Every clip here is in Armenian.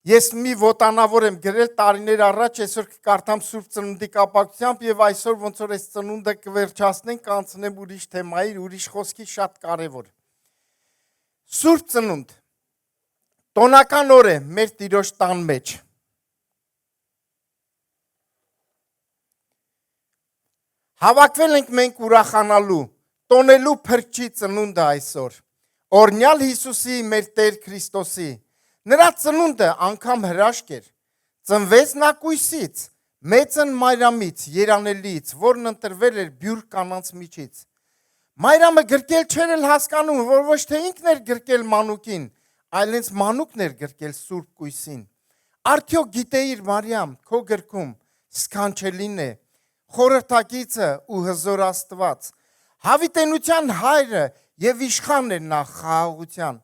Ես մի ոտանավոր եմ գրել տարիներ առաջ, այսօր կկարդամ Սուրբ Ծնունդի կապակցությամբ եւ այսօր ոնց որ այս ծնունդը կվերջացնենք, կանցնեմ ուրիշ թեմայի, ուրիշ խոսքի շատ կարեւոր։ Սուրբ Ծնունդ տոնական օր է մեր Տիրոջ տան մեջ։ Հավաքվել ենք մենք ուրախանալու, տոնելու Փրկչի ծնունդը այսօր։ Օրհնյալ Հիսուսի, մեր Տեր Քրիստոսի։ Նրա ծնունդը անգամ հրաշք էր, ծնվեց նա կույսից, մեծն Մարիամից, երանելից, որն ընտրվել էր բյուր կանանց միջից։ Մարիամը գրկել չէր էլ հասկանում, որ ոչ թե ինքն էր գրկել մանուկին, այլ հենց մանուկն էր գրկել Սուրբ կույսին։ Արդյոք գիտեիր Մարիամ, քո գրքում սքանչելին է, խորհրդակիցը ու հզոր Աստված, հավիտենության հայրը եւ իշխանն էր նա խաղաղության։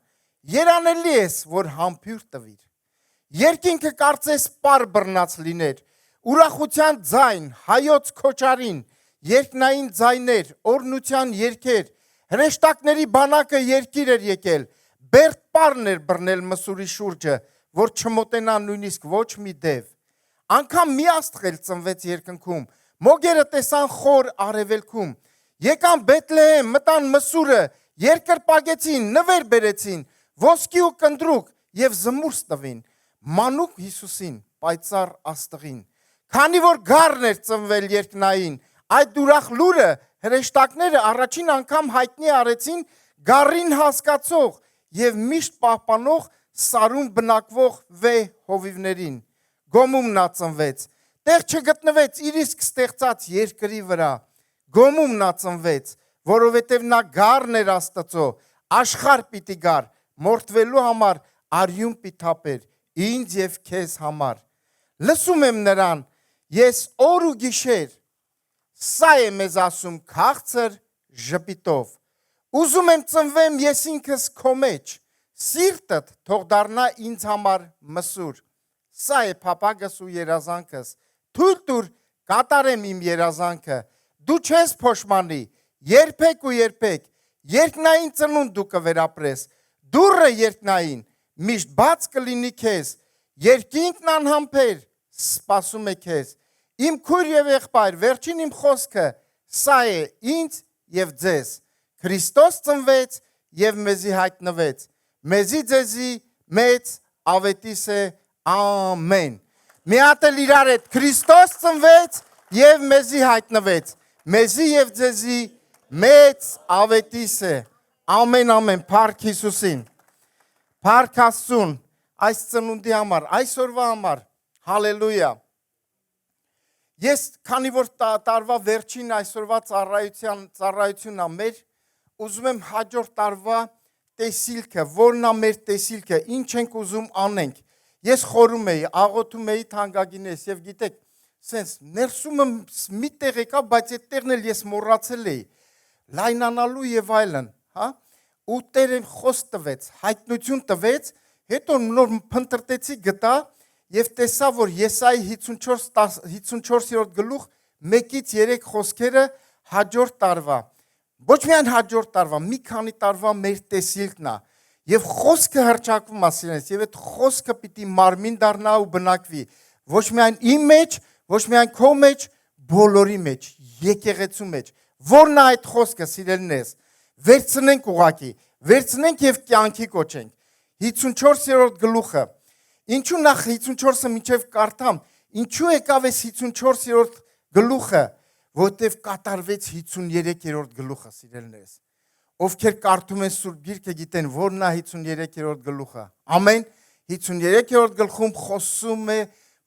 Երանելի ես, որ համբյուր տվիր։ Երկինքը կարծես պար բռնած լիներ, ուրախության ձայն, հայոց քոչարին, երկնային ձայներ, օրնության երգեր, հրեշտակների բանակը երկիր էր եկել, բերդ պարն էր բռնել մսուրի շուրջը, որ չմոտենա նույնիսկ ոչ մի դև։ Անգամ մի աստղ էլ ծնվեց երկնքում, մոգերը տեսան խոր արևելքում, եկան Բեթլեհեմ, մտան մսուրը, երկրպագեցին, նվեր բերեցին, ոսկի ու կնդրուկ եւ զմուրս տվին, մանուկ Հիսուսին, պայծառ աստղին։ Քանի որ գառն էր ծնվել երկնային, այդ ուրախ լուրը հրեշտակները առաջին անգամ հայտնի արեցին գառին հասկացող եւ միշտ պահպանող սարում բնակվող վեհ հովիվներին։ Գոմում նա ծնվեց, տեղ չգտնվեց իր իսկ ստեղծած երկրի վրա։ Գոմում նա ծնվեց, որովհետեւ նա գառն էր Աստծո, աշխարհ պիտի գար, մորթվելու համար արյուն պիտապեր, ինձ եւ քեզ համար։ Լսում եմ նրան, ես օր ու գիշեր, սա է մեզ ասում քաղցր ժպիտով։ Ուզում եմ ծնվեմ ես ինքս քո մեջ, սիրտդ թող դառնա ինձ համար մսուր։ Սա է փափագս ու երազանքս, թույլ տուր կատարեմ իմ երազանքը։ Դու չես փոշմանի, երբեք ու երբեք, երկնային ծնունդ դու կվերապրես, դուռը երկնային, միշտ բաց կլինի քեզ, երկինքն անհամբեր սպասում է քեզ։ Իմ քույր եւ եղբայր, վերջին իմ խոսքը սա է ինձ եւ ձեզ։ Քրիստոս ծնվեց եւ մեզի հայտնվեց։ Մեզի ձեզի մեծ ավետիս է, ամեն։ Մի հատ էլ իրար հետ Քրիստոս ծնվեց եւ մեզի հայտնվեց։ Մեզի եւ ձեզի մեծ ավետիս է, ամեն, ամեն, փառք Հիսուսին, փառք Աստծուն, այս ծնունդի համար, այսօրվա համար, հալելույա։ Ես, քանի որ տարվա վերջին այսօրվա ծառայությունն է մեր, ուզում եմ հաջորդ տարվա տեսիլքը, որն է մեր տեսիլքը, ինչ ենք ուզում անենք։ Ես խորում էի, աղոթում էի թանկագինես եւ գիտեք, սենց ներսումը մի տեղ եկա, բայց այդ տեղն էլ ես մոռացել էի, լայնանալու եւ այլն, հա։ Ու Տերը խոսք տվեց, հայտնություն տվեց, հետո նոր փնտրտեցի գտա եւ տեսա, որ Եսայի 54-րդ գլուխ 1-ից 3 խոսքերը հաջորդ տարվա, ոչ միայն հաջորդ տարվա, մի քանի տարվա մեր տեսիլքն է եւ խոսքը հրճակվում է սիրելիներ, եւ այդ խոսքը պիտի մարմին դառնա ու բնակվի, ոչ միայն իմ մեջ, ոչ միայն քո մեջ, բոլորի մեջ, եկեղեցու մեջ։ Որն է այդ խոսքը, սիրելիներ, վերցնենք ուղակի, վերցնենք եւ կյանքի կոչենք։ 54-րդ գլուխը։ Ինչու նախ 54-ը մինչև կարդամ, ինչու եկավ այս 54-րդ գլուխը, որտեվ կատարվեց 53-րդ գլուխը, սիրելիներ։ Ովքեր կարդում են Սուրբ Գիրքը գիտեն, որն է 53-րդ գլուխը։ Ամեն 53-րդ գլխում խոսում է,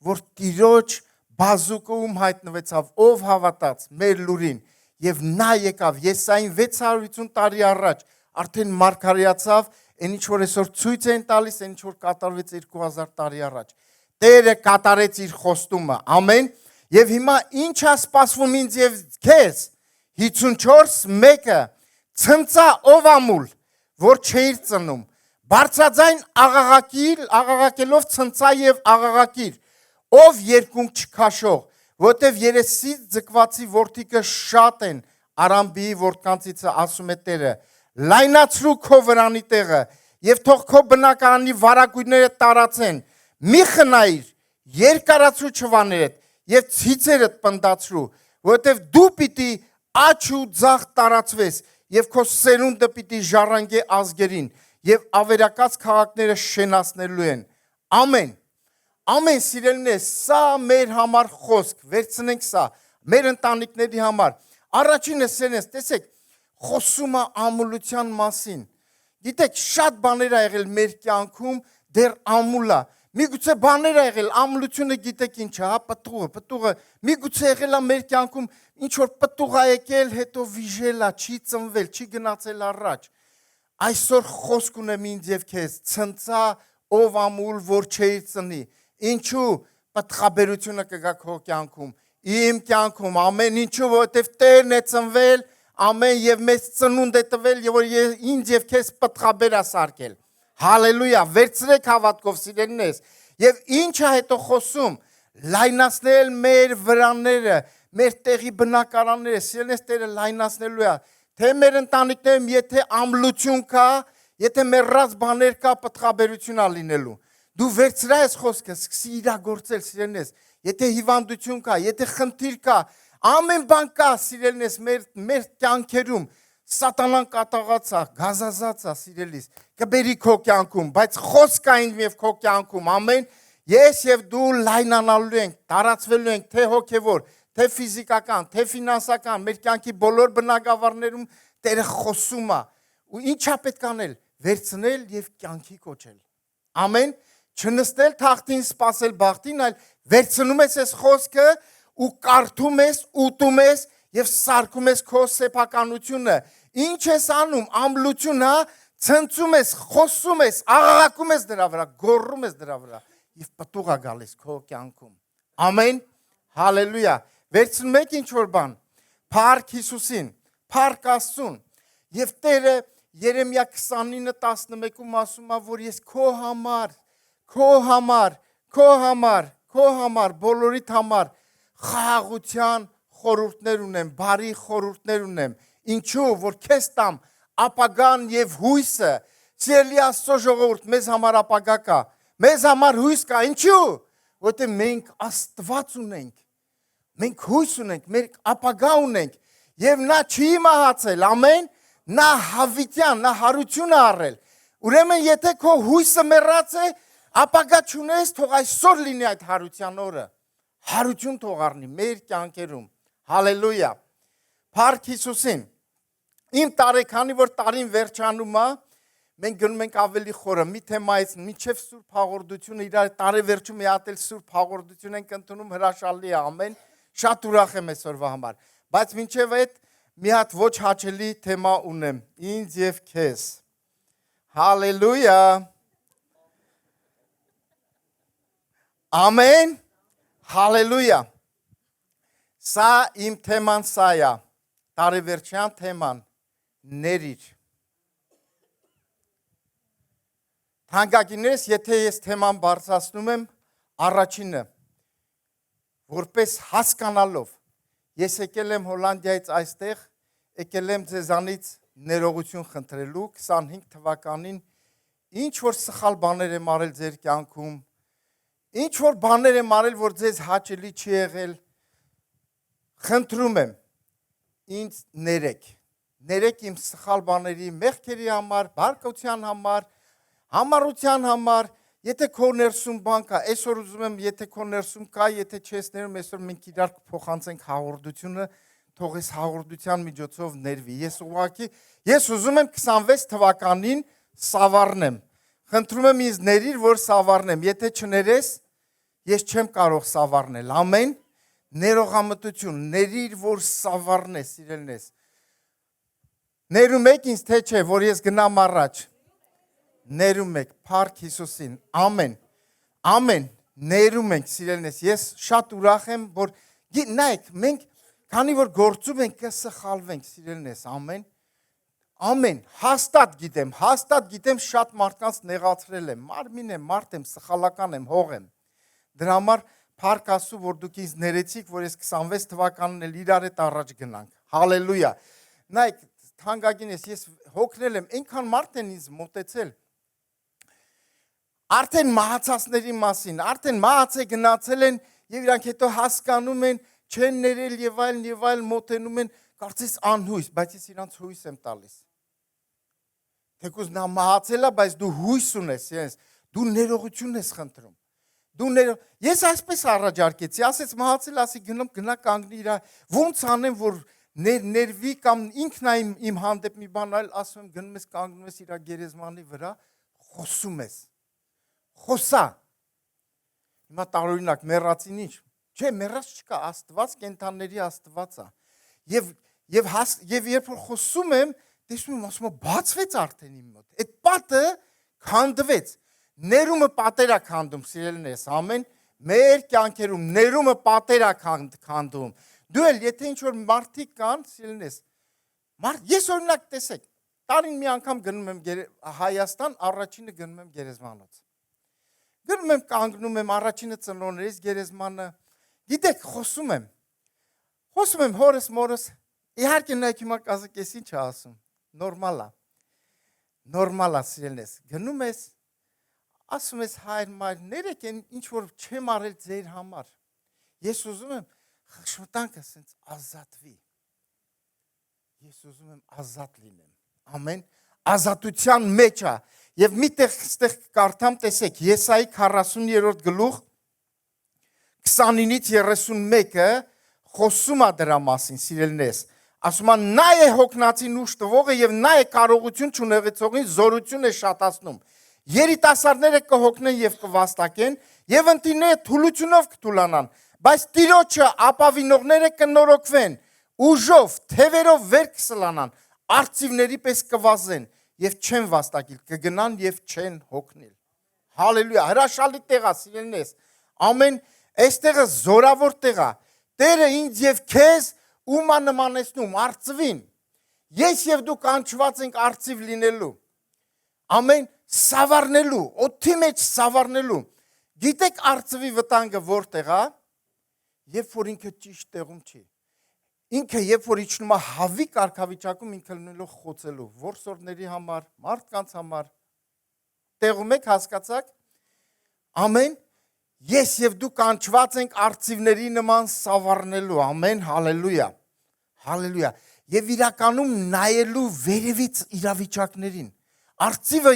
որ Տիրոջ բազուկում հայտնվեցավ, ով հավատաց մեր լուրին, եւ նա եկավ Եսային 650 տարի առաջ, արդեն մարգարեացավ, այն ինչ որ այսօր ցույց են տալիս, այն ինչ որ կատարվեց 2000 տարի առաջ։ Տերը կատարեց իր խոստումը, ամեն, եւ հիմա ինչ է սպասվում ինձ եւ քեզ։ 54:1-ը ցնծա ով ամուլ, որ չէիր ծնում, բարձրաձայն աղաղակելով ցնծա եւ աղաղակիր, ով երկունք չքաշող, որտեվ երեսից ձգվածի որդիկը շատ են, Արամբիի որդկանցիցը ասում է Տերը, լայնացրու քո վրանի տեղը եւ թող քո բնակարանի վարագույրները տարածեն, մի խնայիր երկարացու չվաներդ եւ ցիցերդ պնդացրու, որովհետեւ դու պիտի աճ ու ձախ տարածվես եւ քո սերունդը պիտի ժառանգե ազգերին եւ ավերակած քաղաքները շենացնելու են։ Ամեն։ Ամեն սիրելիներ, սա մեր համար խոսք, վերցնենք սա մեր ընտանիքների համար։ Առաջինը սերես, տեսեք, խոսում է ամուլության մասին։ Գիտեք, շատ բաներ ա եղել մեր կյանքում, դեռ ամուլ է։ Միգուցե բաներ ա եղել, ամուլությունը գիտեք ինչ է, հա, պտուղը, միգուցե եղել է մեր կյանքում ինչ որ պտուղ ա եկել, հետո վիժել ա, չի ծնվել, չի գնացել առաջ։ Այսօր խոսք ունեմ ինձ եւ քեզ, ցնցա ով ամուլ, որ չէի ծնի։ Ինչու պատխաբերությունը կգա քո կյանքում, իմ կյանքում, ամեն ինչու, որովհետև Տերն է ծնվել, ամեն եւ մեծ ծնունդ է տվել, եւ որ ինձ եւ քեզ պատխաբեր է սարքել։ Հալելույա, վերցրեք հավատքով սիրելիներս։ Եվ ինչ է հետո խոսում, լայնացնել մեր վրաները, մեր տեղի բնակարանները, սիրելիներս Տերը լայնացնելու է, թե մեր ընտանիքներում եթե ամլություն կա, եթե մեռած բաներ կա, պատխաբերություն է լինելու։ Դու վերցրա այս խոսքը, սկսի իրագործել, սիրելիներս, եթե հիվանդություն կա, եթե խնդիր կա, ամեն բան կա, սիրելիներս, մեր կյանքերում, սատանան կատաղած է, գազազած է, սիրելիս, կբերի քո կյանքում, բայց խոսք կա ինձ եւ քո կյանքում, ամեն, ես եւ դու լայնանալու ենք, տարածվելու ենք, թե հոգեվոր, թե ֆիզիկական, թե ֆինանսական, մեր կյանքի բոլոր բնագավառներում Տերը խոսում է, ու ինչա պետք անել, վերցնել եւ կյանքի կոչել։ Ամեն, չնստել թախտին, սпасել բախտին, այլ վերցնում ես այս խոսքը ու կարդում ես, ուտում ես եւ սարքում ես քո սեփականությունը։ Ինչ ես անում, ամլություն, հա, ցնցում ես, խոսում ես, աղաղակում ես դրա վրա, գոռում ես դրա վրա եւ պտուղ է գալիս քո կյանքում։ Ամեն, հալելույա։ Վերցնում եք ինչ որ բան, փառք Հիսուսին, փառք Աստծուն։ Եվ Տերը Երեմիա 29:11-ում ասում է, որ ես քո համար, բոլորիդ համար խաղաղության խորհուրդներ ունեմ, բարի խորհուրդներ ունեմ։ Ինչու, որ քեզ տամ ապագան եւ հույսը։ Սիրելի Աստծո ժողովուրդ, մեզ համար ապագա կա, մեզ համար հույս կա։ Ինչու, որտեղ մենք Աստված ունենք, մենք հույս ունենք, մենք ապագա ունենք եւ նա չի մահացել, ամեն, նա հավիտյան, նա հարություն է առել։ Ուրեմն եթե քո հույսը մեռած է, ապագա չունես, թող այսօր լինի այդ հարության օրը։ Հարություն թող առնի մեր կյանքերում։ Հալելույա։ Փառք Հիսուսին։ Իմ տարեքանի որ տարին վերջանում է, մենք գնում ենք ավելի խորը, մի թեմայից միջև Սուրբ հաղորդությունը իրար տարեվերջում մի հատ էլ Սուրբ հաղորդություն ենք ընդունում, հրաշալի է, ամեն, շատ ուրախ եմ այսօրվա համար։ Բայց մինչև այդ մի հատ ոչ հաճելի թեմա ունեմ, ինձ եւ քեզ։ Հալելույա։ Ամեն, հալելույա։ Սա իմ թեման սա է, տարեվերջյան թեման, ներիր։ Թանկագիններս, եթե ես թեման բարձրացնում եմ, առաջինը, որպես հասկանալով, ես եկել եմ Հոլանդիայից այստեղ, եկել եմ ձեզանից ներողություն խնդրելու 25 թվականին, ինչ որ սխալ բաներ եմ արել ձեր կյանքում, ինչ որ բաներ եմ արել, որ ձեզ հաճելի չի եղել, խնդրում եմ, ինձ ներեք իմ սխալ բաների մեղքերի համար, բարկության համար, համառության համար, եթե քո ներսում բան կա, այսօր ուզում եմ, եթե քո ներսում կա, եթե չես ներում, այսօր մենք իրար փոխանցենք հաղորդությունը, թող այս հաղորդության միջոցով ներվի։ Ես ուզում եմ 26 թվականին սավառնեմ։ Խնդրում եմ ինձ ներիր, որ սավառնեմ։ Եթե չներես, ես չեմ կարող սավառնել։ Ամեն, ներողամտություն, ներիր, որ սավառնես, սիրելնես։ Ներում եք ինձ, թե չէ, որ ես գնամ առաջ։ Ներում եք, փառք Հիսուսին, ամեն, ամեն, ներում ենք, սիրելնես, ես շատ ուրախ եմ, որ, նայեք, մենք, քանի որ գործում ենք, կսխալվենք, սիրելնես, ամեն, ամեն, հաստատ գիտեմ, շատ մարդկանց նեղացրել եմ, մարմին եմ, մարդ եմ, սխալական եմ, հող եմ, դրա համար փառք Աստծո, որ դուք ինձ ներեցիք, որ ես 26 թվականն էլ իրար հետ առաջ գնանք, հալելույա, նայեք, թանկագին ես հոգնել եմ, այնքան մարդ են ինձ մոտեցել, Արդեն մահացածների մասին, արդեն մահացե գնացել են եւ իրանք հետո հասկանում են, չեն ներել եւ այլն մոտենում են, կարծես անհույս, բայց ես իրանց հույս եմ տալիս։ Թեկուզ նա մահացել է, բայց դու հույս ունես, ես, դու ներողություն ես խնդրում։ Ես այսպես առաջարկեցի, ասեց մահացել, ասի գնա կանգնի իր, ոնց անեմ, որ ներվի կամ ինքն է իմ հանդեպ մի բան այլ, ասում եմ գնում ես կանգնում ես իր գերեզմանի վրա, խոսում ես։ Խոսա։ Հիմա տարօրինակ մեռածին ինչ։ Չէ, մեռած չկա, Աստված կենդանների Աստված է։ Եվ երբ որ խոսում եմ, տեսնում եմ, ասում եմ, բացվեց արդեն իմ մոտ։ Այդ պատը քանդվեց։ Ներումը պատեր է քանդում, սիրելիներս, ամեն մեր կյանքերում ներումը պատեր է քանդում։ Դու էլ եթե ինչ-որ մարդիկ կան, սիրելիներս, ես օրինակ տեսեք, տարին մի անգամ գնում եմ Հայաստան, առաջինը գնում եմ գերեզմանոց։ Գնում եմ կանգնում եմ առաջինը ծնողներիս գերեզմանը, գիտեք, խոսում եմ հորս մորս, իհարկե նայեք հիմա կասեք, ես ինչ ասում, նորմալ է, սիրելիներս, գնում ես, ասում ես հայր մայր, ներեք են ինչ որ չեմ արել ձեր համար, ես ուզում եմ խշմտանքը սենց ազատվի, ես ուզում եմ ազատ լինեմ, ամեն, ազատության մեջ է, և մի տեղ կարդամ տեսեք, Եսայի 40-րդ գլուխ, 29-ից 31-ը խոսում է դրա մասին, սիրելիներս, ասում է նա է հոգնածին ուժ տվողը և նա է կարողություն չունեցողին զորություն է շատացնում, երիտասարդները կհոգնեն եւ կվաստակեն եւ ընտիները թուլությունով կթուլանան, բայց Տիրոջը ապավինողները կնորոգվեն, ուժով, թևերով վեր կսլանան, արծիվների պես կվազեն եւ չեն վաստակիլ, կգնան եւ չեն հոգնել։ Հալելույա, հրաշալի տեղ է, սիրելիներս։ Ամեն այստեղը զորավոր տեղ է։ Տերը ինձ եւ քեզ ում է նմանեցնում արծվին։ Ես եւ դու կանչված ենք արծիվ լինելու։ Ամեն սավառնելու, օդի մեջ սավառնելու։ Գիտեք արծվի վտանգը որտեղ է, երբ որ ինքը ճիշտ տեղում չի։ Ինքը երբ որ իջնում է հավի կարգավիճակում, ինքը լինելով խոցելու, որսորդների համար, մարդկանց համար, տեղում եք, հասկացաք։ Ամեն, ես եւ դու կանչված ենք արծիվների նման սավառնելու, ամեն, հալելույա, հալելույա, եւ իրականում նայելու վերևից իրավիճակներին, արծիվը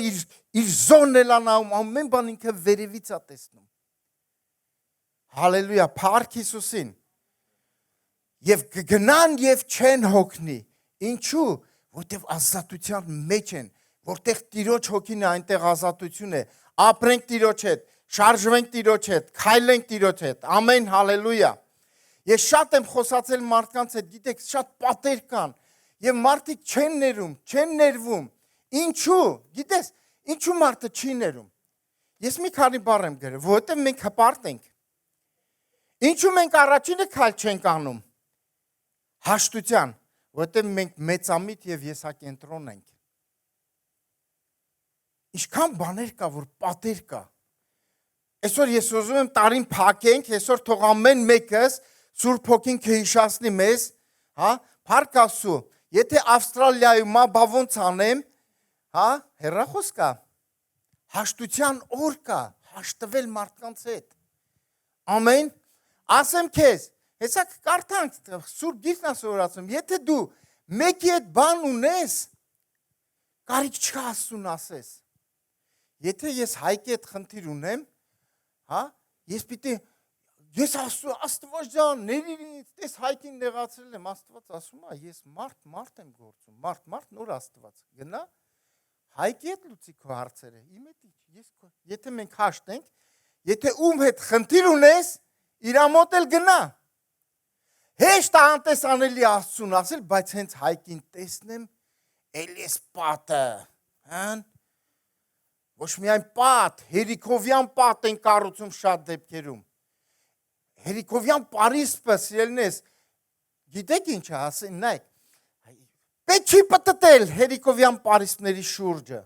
իր զորն էլ անայում, ամեն բան ինքը վերևից է տեսնում, հալելույա, փառք Հիսուսին, եւ կգնան եւ չեն հոգնի, ինչու, որտեվ ազատության մեջ են, որտեղ Տիրոջ հոգին է, այնտեղ ազատություն է, ապրենք Տիրոջ հետ, շարժվենք Տիրոջ հետ, քայլենք Տիրոջ հետ, ամեն, հալելույա։ Ես շատ եմ խոսացել մարդկանց հետ, գիտեք, շատ պատեր կան, եւ մարդիկ չեն ներում, չեն ներվում, ինչու, գիտես, ինչու մարդը չի ներում։ Ես մի քանի բառ եմ գրել, որովհետեւ մենք հպարտ ենք։ Ինչու մենք առաջինը քայլ չենք անում։ Հաշտության, որովհետև մենք մեծամիտ եւ եսակենտրոն ենք։ Ինչքան բաներ կա, որ պատեր կա։ Այսօր ես ուզում եմ տարին փակենք, այսօր թող ամեն մեկս Սուրբ Հոգին կհիշացնի մեզ, հա, փառք Աստծո։ Եթե Ավստրալիայում բա ոնց անեմ, հա, հեռախոս կա։ Հաշտության օր կա, հաշտվել մարդկանց հետ։ Ամեն, ասեմ քեզ, հեսա կարդանք, Սուրբ Գիրքն է սովորացնում, եթե դու մեկի հետ բան ունես, կարիք չկա Աստծուն ասես։ Եթե ես Հայկի հետ խնդիր ունեմ, հա, ես Աստված ջան, ներիր, տես Հայկին նեղացրել եմ, Աստված ասում է, ես մարդ եմ գործում, մարդ նոր Աստված, գնա, Հայկի հետ լուծի քո հարցերը, իմ հետ, եթե մենք հաշտենք, եթե ում հետ խնդիր ունես, իր մոտ էլ գնա։ Հեշտ է անտեսանելի Աստծուն ասել, բայց հենց Հայկին տեսնեմ, էլ ես պատը, հան, ոչ միայն պատ, հերիքովյան պատ են կառուցում շատ դեպքերում, հերիքովյան պարիսպը, սիրելնես, գիտեք ինչ է ասեն, նայք, պետք չի պտտել հերիքովյան պարիսպների շուրջը,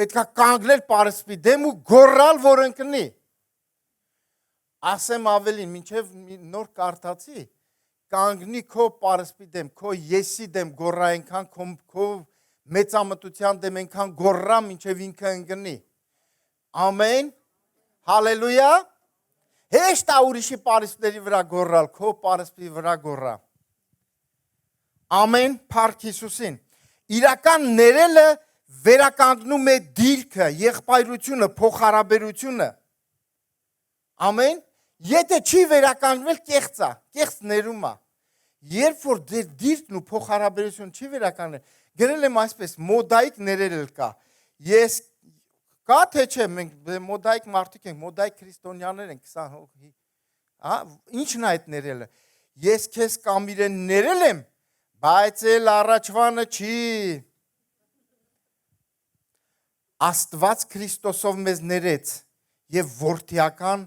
պետք է կանգնել պարիսպի դեմ ու գոռալ, որ ընկնի, ասեմ ավելին, մինչև նոր կարդացի, կանգնի քո պարիսպի դեմ, քո եսի դեմ գոռա այնքան, քո մեծամտության դեմ այնքան գոռա, մինչև ինքը ընկնի, Ամեն։ Հալելույա։ Հեշտ է ուրիշի պարիսպների վրա գոռալ, քո պարիսպի վրա գոռա։ Ամեն, փառք Հիսուսին։ Իրական ներելը վերականգնում է դիրքը, եղբայրությունը, փոխհարաբերությունը։ Ամեն։ Եթե չի վերականգնել, կեղծ է, կեղծ ներում է։ Երբ որ դեր դիրքն ու փոխհարաբերությունը չի վերականգնել, գրել եմ այսպես, մոդայիկ ներել կա։ Ես կա թե չէ, մենք մոդայիկ մարդիկ ենք, մոդայիկ քրիստոնյաներ ենք, 20 հոգի։ Հա, ի՞նչն է այդ ներելը։ Ես քեզ կամ իրեն ներել եմ, բայց էլ առաջվանը չի։ Աստված Քրիստոսով մեզ ներեց եւ որդիական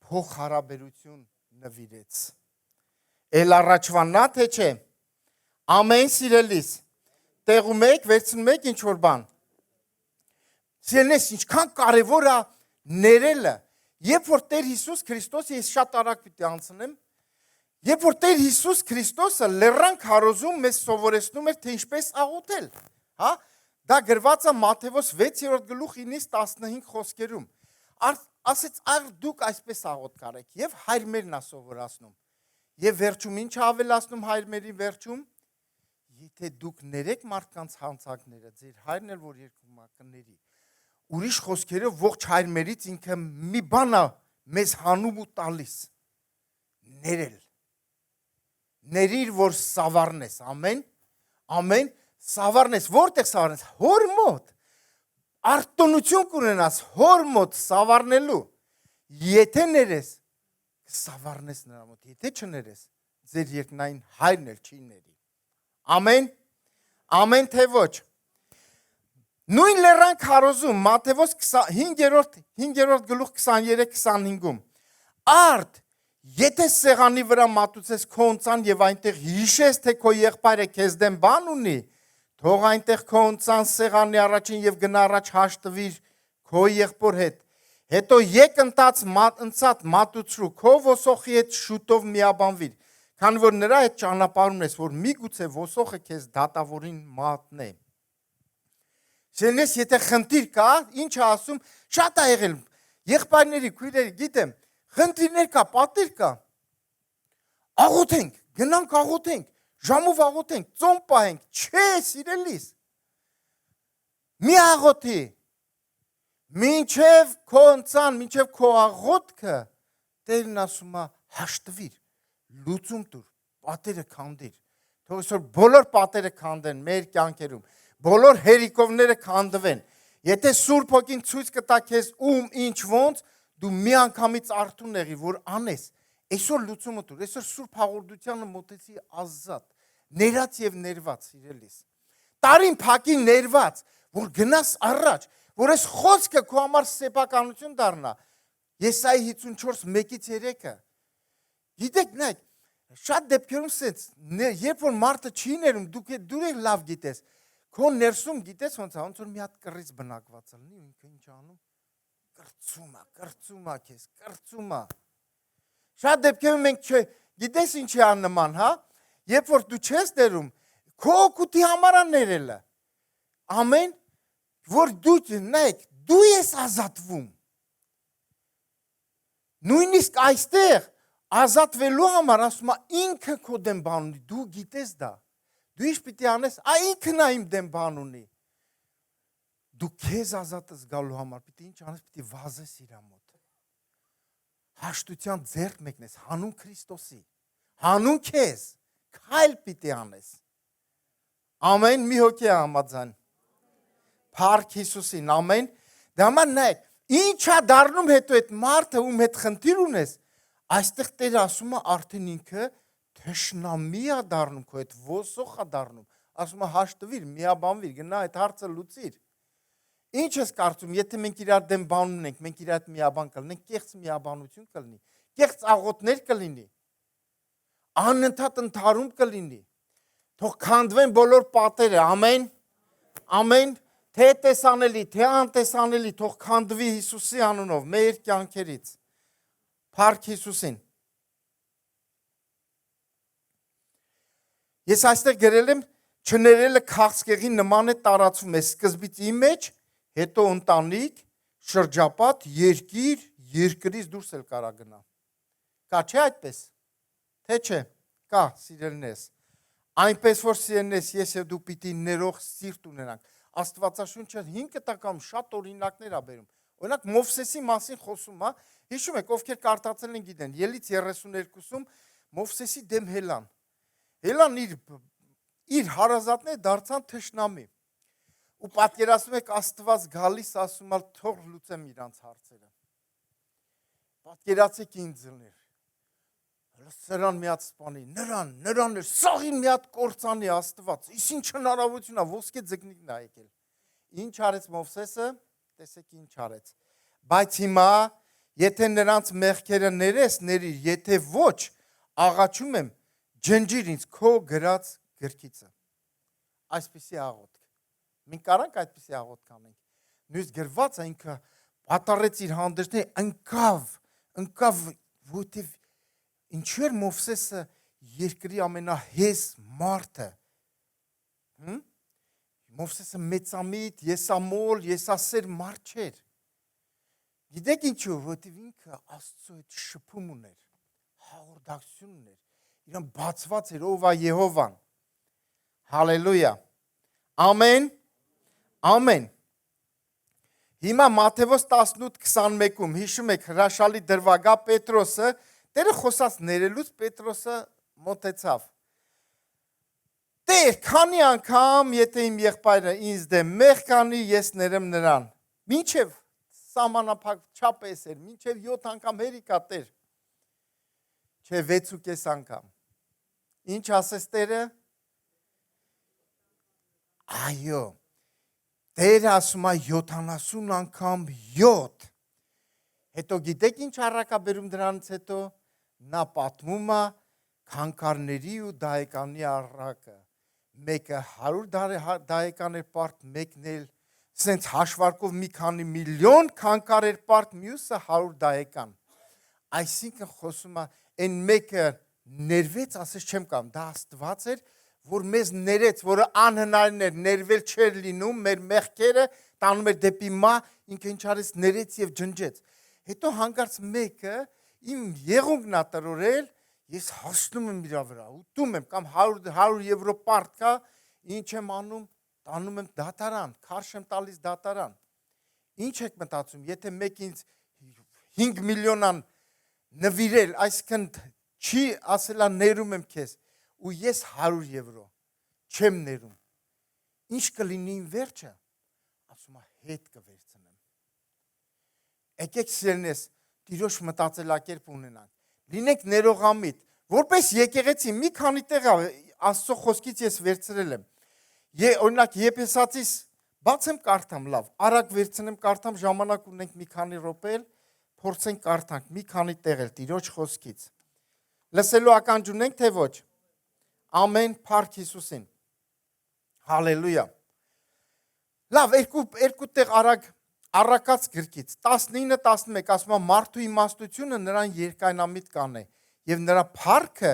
փոխհարաբերություն նվիրեց։ Էլ առաջվանա թե չէ։ Ամեն սիրելիս։ Տեղում եք, վերցնում եք ինչ որ բան։ Սիրելիս, ինչքան կարևոր է ներելը։ Երբ որ Տեր Հիսուս Քրիստոս, ես շատ արագ պիտի անցնեմ, երբ որ Տեր Հիսուս Քրիստոսը լեռան քարոզում մեզ սովորեցնում էր, թե ինչպես աղոթել, հա? Դա գրված է Մատթեոս 6-րդ գլուխ 9-ից 15 խոսքերում։ Ասեց, այլ դուք այսպես աղոթ կարեք, եւ հայր մերն է սովորացնում։ Եվ վերջում ինչ ավելացնում հայր մերի վերջում։ Եթե դուք ներեք մարդկանց հանցանքները, ձեր հայրն էլ որ երկում է կների։ Ուրիշ խոսքերով ողջ հայր մերից ինքը մի բան է մեզ հանում ու տալիս։ Ներել։ Ներիր, որ սավառնես, ամեն, ամեն, սավառնես, որտեղ սավառնես, հոր մոտ, արտոնություն կունենաս, հոր մոտ սավառնելու, եթե ներես, սավառնես նրա մոտ, եթե չներես, ձեր երկնային հայրն էլ չի ների, ամեն, ամեն թե ոչ, նույն լեռան քարոզում, Մատթեոս 5-րդ գլուխ 23-25-ում, արդ, եթե սեղանի վրա մատուցես քո ունցան եւ այնտեղ հիշես, թե քո եղբայրը քեզ դեմ բան ունի, թող այնտեղ քո ունցան սեղանի առաջին եւ գնա առաջ հաշտվիր քո եղբոր հետ։ Հետո եկ ընծած մատուցրու քո ոսոխի հետ շուտով միաբանվիր, քանի որ նրա հետ ճանապարհում ես, որ միգուցե ոսոխը քեզ դատավորին մատնե։ Շենես, եթե խնդիր կա, ինչ է ասում, շատ է եղել եղբայրների, քույրերի, գիտեմ, խնդիրներ կա, պատեր կա։ Աղոթենք, գնանք աղոթենք, ժամով աղոթենք, ծոմ պահենք, չէ, սիրելիս։ Մի աղոթի, մինչև քո ընծան, մինչև քո աղոթքը, Տերն ասում է հաշտվիր, լուծում տուր, պատերը քանդիր։ Թող այսօր բոլոր պատերը քանդեն մեր կյանքերում, բոլոր հերիկովները քանդվեն։ Եթե Սուրբ Հոգին ցույց կտա քեզ ինչ ոնց, դու մի անգամից արթուն եղի, որ անես, այսօր լուծումը տուր, այսօր Սուրբ հաղորդությանը մոտեցի ազատ, ներած եւ ներված, սիրելիս։ Տարին փակի ներված, որ գնաս առաջ, որ այս խոսքը քո համար սեփականություն դառնա։ Եսայի 54:1-3-ը։ Գիտեք, նայեք, շատ դեպքերում սենց, երբ որ մարդը չի ներում, դու եք լավ գիտես, քո ներսում գիտես ոնց որ մի հատ կռիծ բնակված լինի, ինքը ինչ անում, կրծում է քեզ, կրծում է։ Շատ դեպքերում մենք գիտես ինչի աննման, հա, երբ որ դու չես ներում, քո օգուտի համար է ներելը։ Ամեն, որ դու նայեք, դու ես ազատվում։ Նույնիսկ այստեղ ազատվելու համար ասում է ինքը քո դեմ բան ունի, դու գիտես դա։ Դու ինչ պիտի անես, ինքն է իմ դեմ բան ունի։ Դու քեզ ազատ զգալու համար պիտի ինչ անես, պիտի վազես իր մոտ։ Հաշտության ձեռք մեկնես, հանուն Քրիստոսի, հանուն քեզ, քայլ պիտի անես։ Ամեն, մի հոգի է համաձայն։ Փառք Հիսուսին, ամեն։ Դա համար նայեք, ինչ է դառնում հետո այդ մարդը, ում հետ խնդիր ունես, այստեղ Տերը ասում է արդեն ինքը թշնամի է դառնում, քո հետ ոսող է դառնում, ասում է հաշտվիր, միաբանվիր, գնա այդ հարցը լուծիր։ Ինչ ես կարծում, եթե մենք իրար դեմ բան ունենք, մենք իր հետ միաբան կլինենք, կեղծ միաբանություն կլինի, կեղծ աղոթներ կլինի, անընդհատ ընդհարում կլինի, թող քանդվեն բոլոր պատերը, ամեն, ամեն, թե տեսանելի, թե անտեսանելի, թող քանդվի Հիսուսի անունով, մեր կյանքերից, փառք Հիսուսին։ Ես այստեղ գրել եմ, չներելը քաղցկեղի նման է տարածվում է սկզբից իմ մեջ, հետո ընտանիք, շրջապատ, երկիր, երկրից դուրս էլ կարա գնա։ Կա չէ այդպես։ Թե չէ, կա, սիրելիներս։ Այնպես որ սիրելիներս, ես եւ դու պիտի ներող սիրտ ունենանք։ Աստվածաշունչը 5 տակամ շատ օրինակներ ա բերում։ Օրինակ Մովսեսի մասին խոսում է, հիշում եք, ովքեր կարդացել են գիտեն, Ելից 32-ում Մովսեսի դեմ Հելան։ Հելան իր հարազատները դարձան թշնամի։ Ու պատկերացնում եք Աստված գալիս ասում ալ թող լուծեմ իրանց հարցերը։ Պատկերացեք ինձներ։ Սրան մի հատ սպանի, նրան էր, սաղին մի հատ կործանի Աստված։ Իս ինչ հնարավորություն ա, ոսկե ձկնիկն ա եկել։ Ինչ արեց Մովսեսը, տեսեք ինչ արեց։ Բայց հիմա, եթե նրանց մեղքերը ներես, ներիր, եթե ոչ, աղաչում եմ, ջնջիր ինձ քո գրած գրքիցը։ Այսպիսի աղոթք։ Մենք կարանք այդպիսի աղոթք անենք։ Նույնիսկ գրված է ինքը պատառեց իր հանդերձները, ընկավ, որտեվ ինչու էր Մովսեսը երկրի ամենահեզ մարդը։ Մովսեսը մեծամիտ, եսամոլ, եսասեր մարդ չէր։ Գիտեք ինչու, որտեվ ինքը Աստծո հետ շփում ուներ, հաղորդակցություն ուներ, իրան բացված էր ով է Եհովան։ Հալելույա։ Ամեն։ Ամեն։ Հիմա Մատթեոս 18:21-ում հիշում եք հրաշալի դրվագա Պետրոսը, Տերը խոսած ներելուց Պետրոսը մոտեցավ։ Տեր, քանի անգամ եթե իմ եղբայրը ինձ դեմ մեղք անի, ես ներեմ նրան։ Մինչև սահմանափակ չափես էր, մինչև 7 անգամ հերիքա Տեր։ Չէ 6.5 անգամ։ Ինչ ասես Տերը։ Այո։ Տերը ասում է 70 անգամ 7։ Հետո գիտեք ինչ առակաբերում դրանից հետո նա պատմում է քանքարների ու դահեկանի առակը։ Մեկը 100 դահեկան էր պարտ, մեկն էլ սենց հաշվարկով մի քանի միլիոն քանքար էր պարտ, մյուսը 100 դահեկան։ Այսինքն խոսում է այն մեկը ներվեց, ասես չեմ կամ, դա Աստված էր, որ մեզ ներեց, որը անհնարին էր, ներվել չէր լինում, մեր մեղքերը տանում էր դեպի մա, ինքը ինչ արեց ներեց եւ ջնջեց։ Հետո հանկարծ մեկը իմ եղունգն ա տրորել, ես հասնում եմ իր վրա, ուտում եմ կամ 100 եվրո պարտ կա, ինչ եմ անում, տանում եմ դատարան, քարշ եմ տալիս դատարան։ Ինչ եք մտածում, եթե մեկ ինձ 5 միլիոնան նվիրել, այսինքն չի ասելա ներում եմ քեզ, ու ես 100 եվրո չեմ ներում։ Ինչ կլինի իմ վերջը, ասում է հետ կվերցնեմ։ Եկեք սիրելիներս, Տիրոջ մտածելակերպ ունենանք։ Լինենք ներողամիտ, որպես եկեղեցի մի քանի տեղ Աստծո խոսքից ես վերցրել եմ։ Օրինակ Եփեսացիս բացեմ կարդամ, լավ, արագ վերցնեմ կարդամ, ժամանակ ունենք մի քանի րոպե, փորձենք կարդանք մի քանի տեղ էլ Տիրոջ խոսքից։ Լսելու ականջ ունենք թե ոչ։ Ամեն, փառք Հիսուսին։ Հալելույա։ Լավ, երկու տեղ արագ Առակաց գրքից 19-11 ասում է մարդու իմաստությունը նրան երկայնամիտ կանե եւ նրա փառքը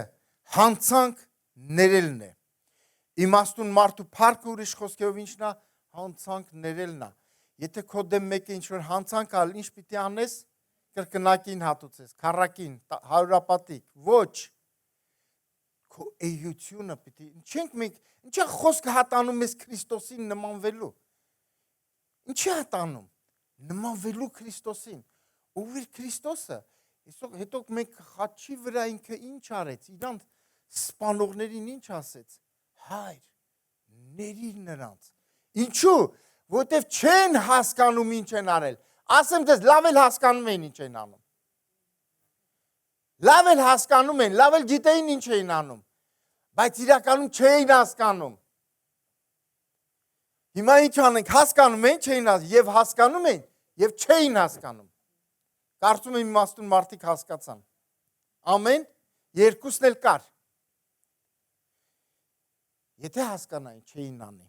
հանցանք ներելն է։ Իմաստուն մարդու փառքը ուրիշ խոսքերով ինչն է հանցանք ներելն է։ Եթե քո դեմ մեկը ինչ որ հանցանք ալ, ինչ պիտի անես, կրկնակին հատուցես, քառակին, հարյուրապատիկ, ոչ։ Քո էությունը պիտի, ինչի խոսքը հատանում ես Քրիստոսին նմանվելու։ Ինչի հատանում նմանվելու Քրիստոսին, ով էր Քրիստոսը, հետո մենք խաչի վրա ինքը ինչ արեց, իրան սպանողներին ինչ ասեց, հայր, ներիր նրանց, ինչու, որտև չեն հասկանում ինչ են արել, ասեմ դες լավ էլ հասկանում են ինչ են անում, լավ էլ հասկանում են, լավ էլ գիտեին ինչ էին անում, բայց իրականում չէին հասկանում, հիմա ինչ անենք, հասկանում են, չէին հասկանում, և հասկանում են, և չէին հասկանում, կարծում եմ իմաստուն մարդիկ հասկացան, ամեն, երկուսն էլ կար, եթե հասկանային, չէին անի,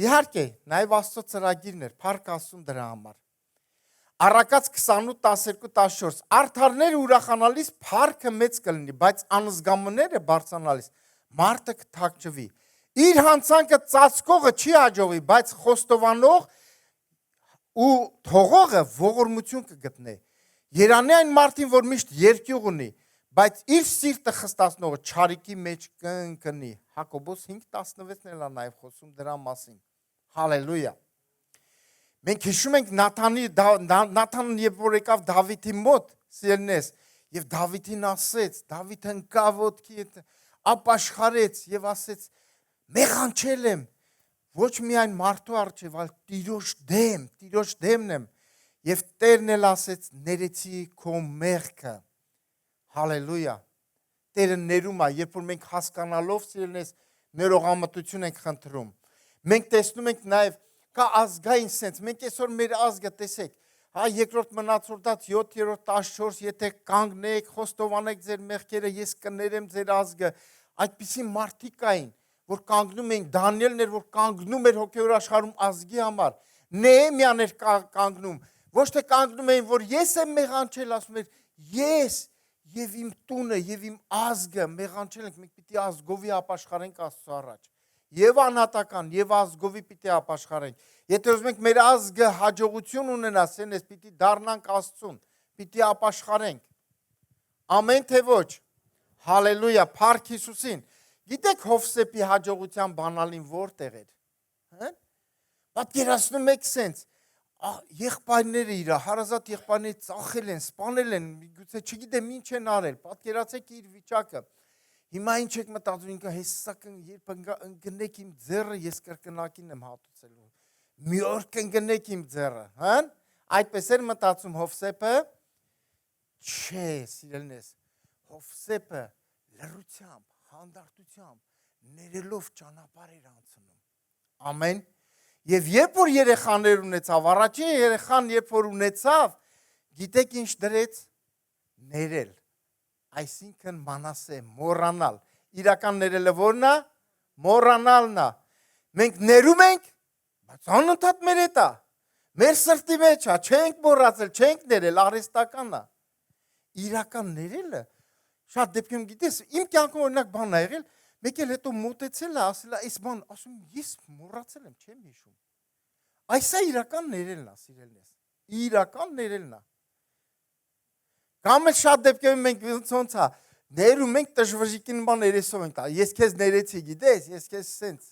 իհարկե, նաև Աստծո ծրագիրն էր, փառք Աստծուն դրա համար, Առակաց 28-12-14, արդարները ուրախանալիս փառքը մեծ կլինի, բայց անզգամները բարձրանալիս մարդը կթաքչվի, իր հանցանքը ծածկողը չի հաջողվի, բայց խոստովանող ու թողողը ողորմություն կգտնե։ Երանի այն մարդին, որ միշտ երկյուղ ունի, բայց իր սիրտը խստացնողը չարիքի մեջ կընկնի։ Հակոբոս 5:16-ն էլ է նաև խոսում դրա մասին։ Հալելույա։ Մենք հիշում ենք Նաթանն, երբ որ եկավ Դավիթի մոտ, սիրելիներս, եւ Դավիթին ասեց, Դավիթ ընկավ ոտքի հետ, ապաշխարեց եւ ասեց. «Մեղանչել եմ, ոչ միայն մարդու առջև, այլ Տիրոջ դեմն եմ»։ Եվ Տերն էլ ասեց. «Ներեցի քո մեղքը»։ Հալելույա։ Տերը ներում է, երբ որ մենք հասկանալով սիրելիներս ներողամտություն ենք խնդրում։ Մենք տեսնում ենք նաև կա ազգային սենս, մենք այսօր մեր ազգը տեսեք, հա երկրորդ մնացորդած 7-րդ 14, եթե կանգնեք, խոստովանեք ձեր մեղքերը, ես կներեմ ձեր ազգը, այդպիսի մարդիկ կային, որ կանգնում էին, Դանիելն էր, որ կանգնում էր հոգևոր աշխարհում ազգի համար, Նեհեմիան էր կանգնում, ոչ թե կանգնում էին, որ ես եմ մեղանչել, ասում էր, ես եւ իմ տունը եւ իմ ազգը մեղանչել ենք, մենք պիտի ազգովի ապաշխարենք Աստծո առաջ։ Եվ անհատական, եւ ազգովի պիտի ապաշխարենք։ Եթե ուզում ենք մեր ազգը հաջողություն ունենա, սենես պիտի դառնանք Աստծուն, պիտի ապաշխարենք։ Ամեն թե ոչ։ Հալելույա, փառք Հիսուսին։ Գիտեք Հովսեփի հաջողության բանալին որտեղ էր։ Հա՞։ Պատկերացնում եք սենց, եղբայրները իր, հարազատ եղբայրները ծախել են, սպանել են, գուցե չգիտեմ ինչ են արել, պատկերացեք իր վիճակը։ Հիմա ինչ եք մտածում, ինքը հեսական երբ ընկնեք իմ ձեռը, ես կրկնակին եմ հատուցելու։ Մի օր կընկնեք իմ ձեռը, հա՞։ Այդպես էր մտածում Հովսեփը։ Չէ, սիրելիներս, Հովսեփը լռությամբ, հանդարտությամբ, ներելով ճանապարհ էր անցնում։ Ամեն։ Եվ երբ որ երեխաներ ունեցավ, առաջին երեխան երբ որ ունեցավ, գիտեք ինչ դրեց, ներել, այսինքն Մանասե, մոռանալ, իրական ներելը որն է, մոռանալն է, մենք ներում ենք, բայց անընդհատ մեր հետ է, մեր սրտի մեջ է, չենք մոռացել, չենք ներել, արհեստական է, իրական ներելը, շատ դեպքում գիտես, իմ կյանքում օրինակ բան է եղել, մեկ էլ հետո մոտեցել է, ասել է, այս բան, ասում ես մոռացել եմ, չեմ հիշում։ Այս է իրական ներելն է, սիրելիներս, իրական ներելն է։ Կամ էլ շատ դեպքերում մենք ոնց է, ներում ենք տժվժիկի նման երեսով ենք տա, ես քեզ ներեցի, գիտես, ես քեզ սենց։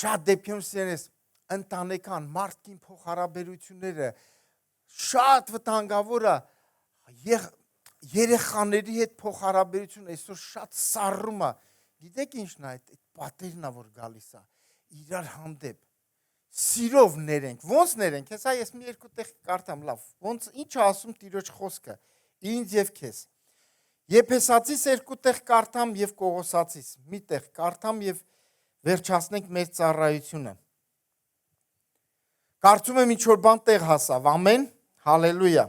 Շատ դեպքերում սիրելիներս, ընտանեկան, մարդկին փոխհարաբերությունները շատ վտանգավոր է, երեխաների հետ փոխհարաբերություն այսօր շատ սառում է։ Գիտեք ինչն է այդ պատերն է որ գալիս է, իրար հանդեպ սիրով ներենք, ոնց ներենք, հեսա ես մի երկու տեղ կարդամ, լավ, ոնց ինչ է ասում Տիրոջ խոսքը, ինձ եւ քեզ։ Եփեսացիս երկու տեղ կարդամ եւ Կողոսացիս մի տեղ կարդամ եւ վերջացնենք մեր ծառայությունը։ Կարծում եմ ինչ որ բան տեղ հասավ, ամեն, հալելույա։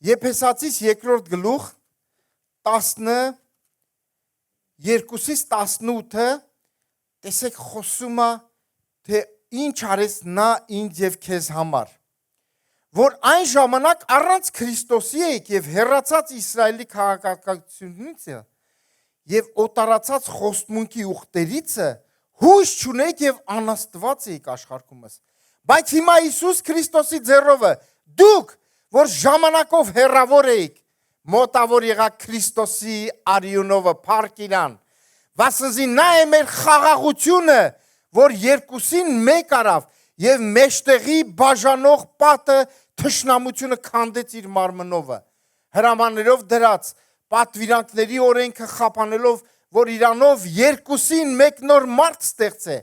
Եփեսացիս 2-րդ գլուխ 12-ից 18-ը տեսեք խոսում է, թե ինչ արեց նա ինձ եւ քեզ համար, որ այն ժամանակ առանց Քրիստոսի եք եւ հեռացած Իսրայելի քաղաքականությունից եւ օտարացած խոստմունքի ուխտերիցը հույս չունեք եւ անաստված եք աշխարհումս, բայց հիմա Հիսուս Քրիստոսի ձեռովը դուք, որ ժամանակով հեռավոր եք, մոտավոր եղաք Քրիստոսի արյունովը, փառք իրան, վասնզի նա է մեր խաղաղությունը, որ երկուսին մեկ արավ եւ մեջտեղի բաժանող պատը թշնամությունը քանդեց իր մարմնովը, հրամաններով դրած պատվիրանքների օրենքը խափանելով, որ իրանով երկուսին մեկ նոր մարդ ստեղծե,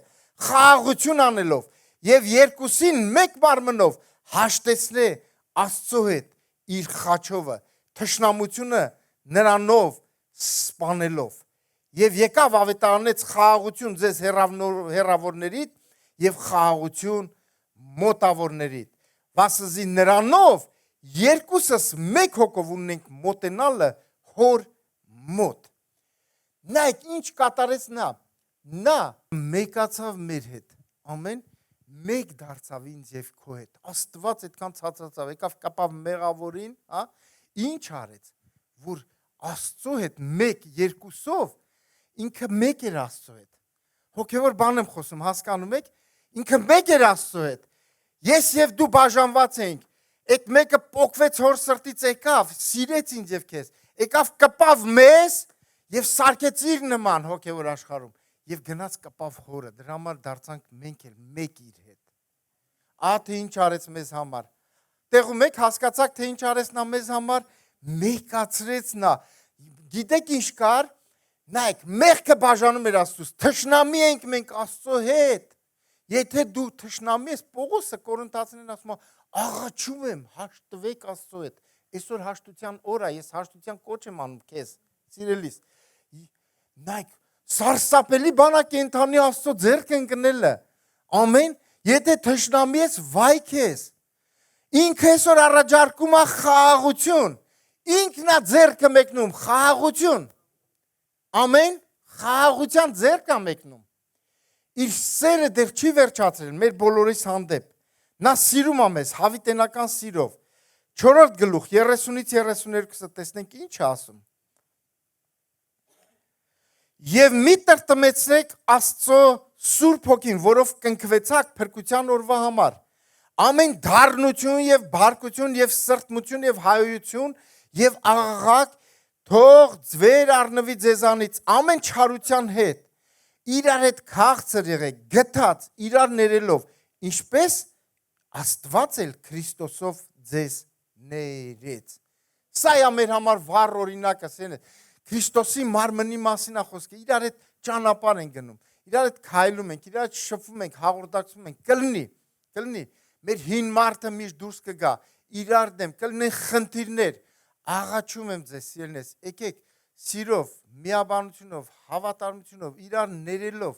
խաղաղություն անելով եւ երկուսին մեկ մարմնով հաշտեցնե Աստծո հետ իր խաչովը, թշնամությունը նրանով սպանելով։ Եվ եկավ ավետարանեց խաղաղություն ձեզ հեռավորներիդ եւ խաղաղություն մոտավորներիդ։ Վասնզի նրանով երկուսս մեկ հոգով ունենք մոտենալը հոր մոտ։ Նայեք ինչ կատարեց նա մեկացավ մեր հետ, ամեն, մեկ դարձավ ինձ եւ քո հետ, Աստված այդքան ցածրացավ, եկավ կապավ մեղավորին, հա, ինչ արեց, որ Աստծո հետ մեկ երկուսով ինքը մեկ էր Աստծո հետ։ հոգևոր բան եմ խոսում, հասկանում եք, ինքը մեկ էր Աստծո հետ։ Ես եւ դու բաժանված ենք։ Այդ մեկը փոկվեց հոր սրտից եկավ, սիրեց ինձ եւ քեզ։ Եկավ կպավ մեզ եւ սարքեց իր նման հոգևոր աշխարհում եւ գնաց կպավ հորը։ Դրա համար դարձանք մենք էլ մեկ իր հետ։ Ահա թե ինչ արեց մեզ համար։ Տեղում եք հասկացաք թե ինչ արեց նա մեզ համար, մեկացրեց նա։ Գիտեք ինչ կար։ Նայեք, մեղքը բաժանում էր Աստծուց։ Թշնամի ենք մենք Աստծո հետ։ Եթե դու թշնամի ես, Պողոսը Կորինթացիներին ասում է, աղաչում եմ, հաշտվեք Աստծո հետ։ Այսօր հաշտության օր է, ես հաշտության կոչ եմ անում քեզ, սիրելիս։ Նայեք, սարսափելի բան է կենթանի Աստծո ձեռք ընկնելը։ Ամեն, եթե թշնամի ես, վայ քեզ։ Ինքը այսօր առաջարկում է խաղաղություն։ Ինքն է ձեռքը մեկնում խաղաղություն։ Ամեն, խաղաղության ձեռք է մեկնում։ Իր սերը դեռ չի վերջացրել մեր բոլորիս հանդեպ։ Նա սիրում է մեզ հավիտենական սիրով։ 4-րդ գլուխ 30-ից 32-ը տեսնենք ինչ է ասում։ Եվ մի տրտմեցրեք Աստծո Սուրբ Հոգին, որով կնքվեցաք փրկության օրվա համար։ Ամեն դառնություն եւ բարկություն եւ սրտմություն եւ հայոյություն եւ աղաղակ թող ձվեր առնվի ձեզանից ամեն չարության հետ։ Իրար հետ քաղցր եղեք, գթած, իրար ներելով, ինչպես Աստված էլ Քրիստոսով ձեզ ներեց։ Սա է մեր համար վառ օրինակը, սենը։ Քրիստոսի մարմնի մասին է խոսքը, իրար հետ ճանապարհ են գնում, իրար հետ քայլում ենք, իրար հետ շփվում ենք, հաղորդակցվում ենք, կլինի, մեր հին մարդը միշտ դուրս կգա, իրար դեմ, կլինեն խնդիրներ, աղաչում եմ ձեզ սիրելիներս, եկեք սիրով, միաբանությունով, հավատարմությունով, իրար ներելով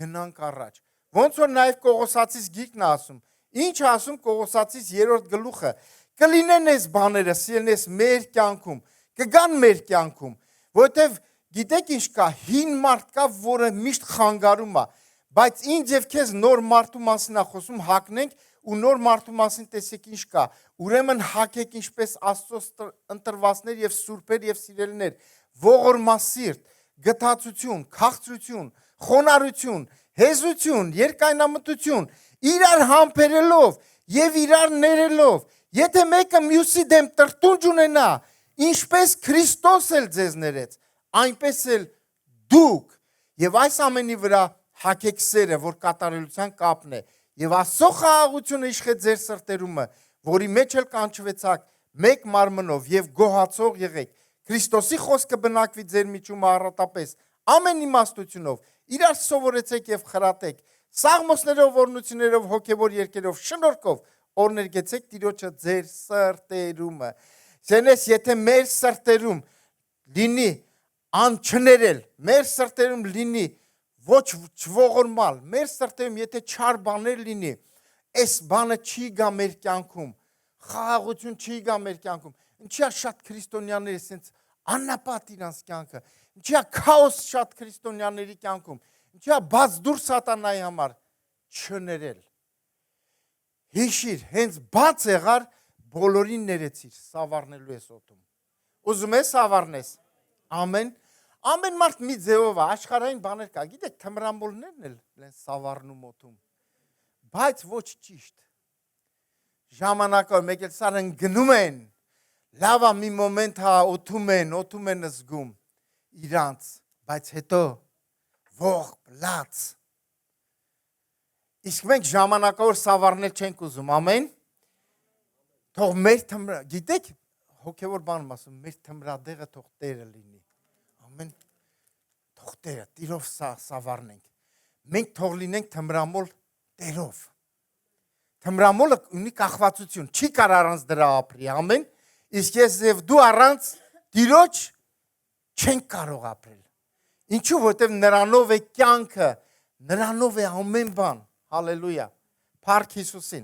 գնանք առաջ։ Ոնց որ նաև Կողոսացիս գիրքն է ասում։ Ինչ է ասում Կողոսացիս 3-րդ գլուխը։ Կլինեն այս բաները, սիրելիներս, մեր կյանքում, կգան մեր կյանքում, որովհետև գիտեք ինչ կա, հին մարդ կա, որը միշտ խանգարում է, բայց ինձ եւ քեզ նոր մարդու մասին է խոսում, հակնենք ու նոր մարդու մասին տեսեք ինչ կա։ Ուրեմն հակեք ինչպես Աստծո ընտրվածներ եւ սուրբեր եւ սիրելիներ, ողորմասիրտ, գթացություն, քաղցրություն, խոնարհություն, հեզություն, երկայնամտություն, իրար համբերելով եւ իրար ներելով, եթե մեկը մյուսի դեմ տրտունջ ունենա, ինչպես Քրիստոս էլ ձեզ ներեց, այնպես էլ դուք եւ այս ամենի վրա հակեք սերը, որ կատարելության կապն է, եւ Աստծո խաղաղությունը իշխե ձեր սրտերումը, որի մեջ էլ կանչվեցաք մեկ մարմնով եւ գոհացող եղեք։ Քրիստոսի խոսքը բնակվի ձեր միջում առատապես, ամեն իմաստությունով, իրար սովորեցեք եւ խրատեք, սաղմոսներով, օրհնություններով, հոգեվոր երկերով, շնորհքով, օրներգեցեք Տիրոջը ձեր սրտերումը։ Սենես, եթե մեր սրտերում լինի անչներել, մեր սրտերում լինի ոչ չողորմալ, մեր սրտերում եթե չար բաներ լինի, այս բանը չի գա մեր կյանքում, խաղաղություն չի գա մեր կյանքում։ Ինչի է շատ քրիստոնյաներ ասենց աննապատ իրանց կյանքը, ինչի է քաոս շատ քրիստոնյաների կյանքում, ինչի է բաց դուր սատանայի համար չներել։ Հիշիր, հենց բաց եղար բոլորին ներեցիր, սավառնելու ես օդում։ Ուզում ես սավառնես։ Ամեն մարդ մի ձևով է, աշխարհային բաներ կա, գիտեք, թմրամոլներն էլ սավառնում օդում, բայց ոչ ճիշտ։ Ժամանակով մեկ էլ սարն գնում են, լավա մի մոմենտ հա օդում են զգում իրանց, բայց հետո ող, լաց։ Իսկ մենք ժամանակավոր սավառնել չենք ուզում, ամեն։ Թող մեր գիտեք, հոգևոր բանում ասում, մեր թմրադեղը թող Տերը լինի, ամեն, թող Տերը, Տիրով սավառնենք, մենք թող լինենք թմրամոլ Տերով, թմրամոլը ունի կախվածություն, չի կար առանց դրա ապրի, ամեն, իսկ ես և դու առանց Տիրոջ չենք կարող ապրել, ինչու, որտև նրանով է կյանքը, նրանով է ամեն բան, հալելույա, փառք Հիսուսին։